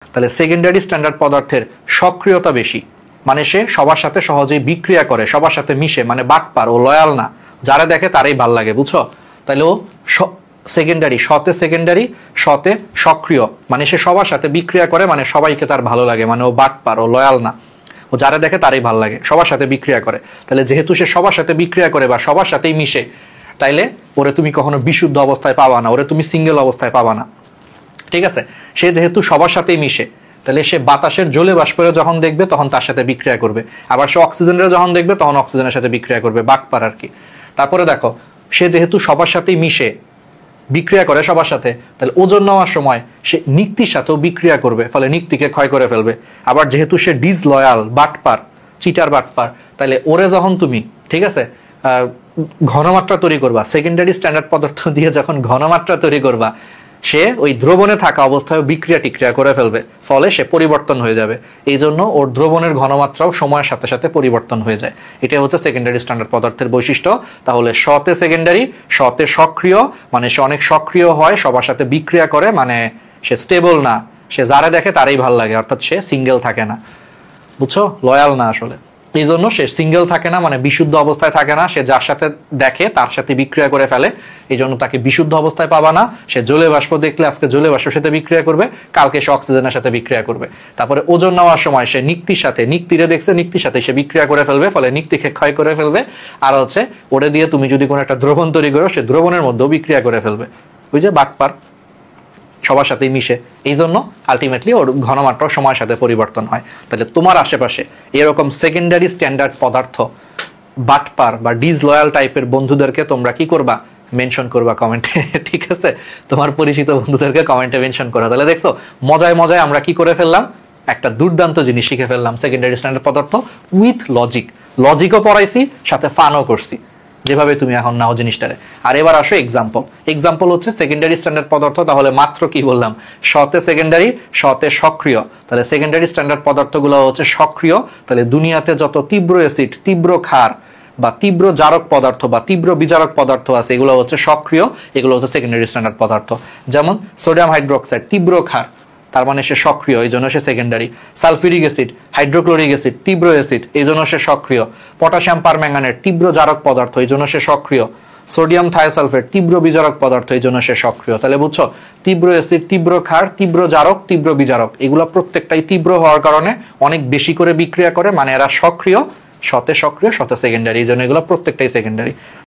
তাহলে secondary standard পদার্থের সক্রিয়তা বেশি, মানে সে সবার সাথে সহজেই বিক্রিয়া করে, সবার সাথে মিশে, মানে বাটপার ও লয়াল না, যারা দেখে তারাই ভাল লাগে, বুঝছো? তাহলে ও সেকেন্ডারি, সতে সক্রিয়, মানে সে সবার সাথে বিক্রিয়া করে, মানে সবাইকে তার ভালো লাগে, মানে ও বাটপার ও লয়াল না, ও যারা দেখে তারাই ভাল লাগে, সবার সাথে বিক্রিয়া করে। তাহলে যেহেতু সে সবার সাথে বিক্রিয়া করে বা সবার সাথেই মিশে, তাইলে ওরে তুমি কখনো বিশুদ্ধ অবস্থায় পাবা না, ওরে তুমি সিঙ্গেল অবস্থায় পাবা না, ঠিক আছে? সে যেহেতু সবার সাথেই মিশে, তাহলে সে বাতাসের জলে বাষ্পরে যখন দেখবে তখন তার সাথে বিক্রিয়া করবে, আবার সে অক্সিজেনের যখন দেখবে তখন অক্সিজেনের সাথে বিক্রিয়া করবে, বাটপার আর কি। তারপরে দেখো, সে যেহেতু সবার সাথেই মিশে, বিক্রিয়া করে সবার সাথে, তাহলে ওজন নেওয়ার সময় সে নিক্তির সাথেও বিক্রিয়া করবে, ফলে নিক্তিকে ক্ষয় করে ফেলবে। আবার যেহেতু সে ডিসলয়াল, বাটপার, চিটার বাটপার, তাহলে ওরে যখন তুমি, ঠিক আছে, ঘনমাত্রা তৈরি করবা, সেকেন্ডারি স্ট্যান্ডার্ড পদার্থ দিয়ে যখন ঘনমাত্রা তৈরি করবা, সে ওই দ্রবণে থাকা অবস্থায় বিক্রিয়া টিক্রিয়া করে ফেলবে, ফলে সে পরিবর্তন হয়ে যাবে। এই জন্য ওর দ্রবণের ঘনমাত্রাও সময়ের সাথে সাথে পরিবর্তন হয়ে যায়। এটা হচ্ছে সেকেন্ডারি স্ট্যান্ডার্ড পদার্থের বৈশিষ্ট্য। তাহলে সতে সেকেন্ডারি, সতে সক্রিয়, মানে সে অনেক সক্রিয় হয়, সবার সাথে বিক্রিয়া করে, মানে সে স্টেবল না, সে যারা দেখে তারাই ভাল লাগে, অর্থাৎ সে সিঙ্গেল থাকে না, বুঝছো? লয়াল না আসলে। এই জন্য সে সিঙ্গেল থাকে না, মানে বিশুদ্ধ অবস্থায় থাকে না, সে যার সাথে দেখে তার সাথে বিক্রিয়া করে ফেলে, এই জন্য তাকে বিশুদ্ধ অবস্থায় পাবা না। সে জলে বাষ্প দেখলে আজকে জলে বাষ্পের সাথে বিক্রিয়া করবে, কালকে সে অক্সিজেনের সাথে বিক্রিয়া করবে। তারপরে ওজন নেওয়ার সময় সে নিক্তির সাথে, নিক্তিরে দেখছে, নিক্তির সাথে সে বিক্রিয়া করে ফেলবে, ফলে নিক্তিকে ক্ষয় করে ফেলবে। আর হচ্ছে ওরে দিয়ে তুমি যদি কোনো একটা দ্রবণ তৈরি করো, সে দ্রবণের মধ্যেও বিক্রিয়া করে ফেলবে, ওই যে বাটপার, সবার সাথেই মিশে। এই জন্য আলটিমেটলি ওর ঘনমাত্রাও সময়ের সাথে পরিবর্তন হয়। তাহলে তোমার আশেপাশে এরকম সেকেন্ডারি স্ট্যান্ডার্ড পদার্থ, বাটপার বা ডিসলয়াল টাইপের বন্ধুদেরকে তোমরা কি করবা? মেনশন করবা কমেন্টে, ঠিক আছে? তোমার পরিচিত বন্ধুদেরকে কমেন্টে মেনশন করো। তাহলে দেখছো মজায় মজায় আমরা কি করে ফেললাম, একটা দুর্দান্ত জিনিস শিখে ফেললাম, সেকেন্ডারি স্ট্যান্ডার্ড পদার্থ উইথ লজিক। লজিকও পড়াইছি, সাথে ফানও করছি, যেভাবে তুমি এখন নাও জিনিসটারে। আর এবার আসো এক্সাম্পল হচ্ছে সেকেন্ডারি স্ট্যান্ডার্ড পদার্থ। তাহলে মাত্র কি বললাম? সতে সেকেন্ডারি, সতে সক্রিয়। তাহলে সেকেন্ডারি স্ট্যান্ডার্ড পদার্থগুলো হচ্ছে সক্রিয়। তাহলে দুনিয়াতে যত তীব্র অ্যাসিড, তীব্র ক্ষার বা তীব্র জারক পদার্থ বা তীব্র বিজারক পদার্থ আছে, এগুলো হচ্ছে সক্রিয়, এগুলো হচ্ছে সেকেন্ডারি স্ট্যান্ডার্ড পদার্থ। যেমন সোডিয়াম হাইড্রোক্সাইড তীব্র ক্ষার, তার মানে সে সক্রিয়, এই জন্য সে secondary. Sulphuric acid, hydrochloric acid তীব্র অ্যাসিড, এই জন্য সে সক্রিয়। পটাশিয়াম পারম্যাঙ্গানেট তীব্র জারক পদার্থ, এই জন্য সে সক্রিয়। সোডিয়াম থায়োসালফেট তীব্র বিজারক পদার্থ, এই জন্য সে সক্রিয়। তাহলে বুঝছো, তীব্র অ্যাসিড, তীব্র ক্ষার, তীব্র জারক, তীব্র বিজারক, এগুলো প্রত্যেকটাই তীব্র হওয়ার কারণে অনেক বেশি করে বিক্রিয়া করে, মানে এরা সক্রিয়, সতে সক্রিয়, সতে সেকেন্ডারি, এই জন্য এগুলো প্রত্যেকটাই সেকেন্ডারি।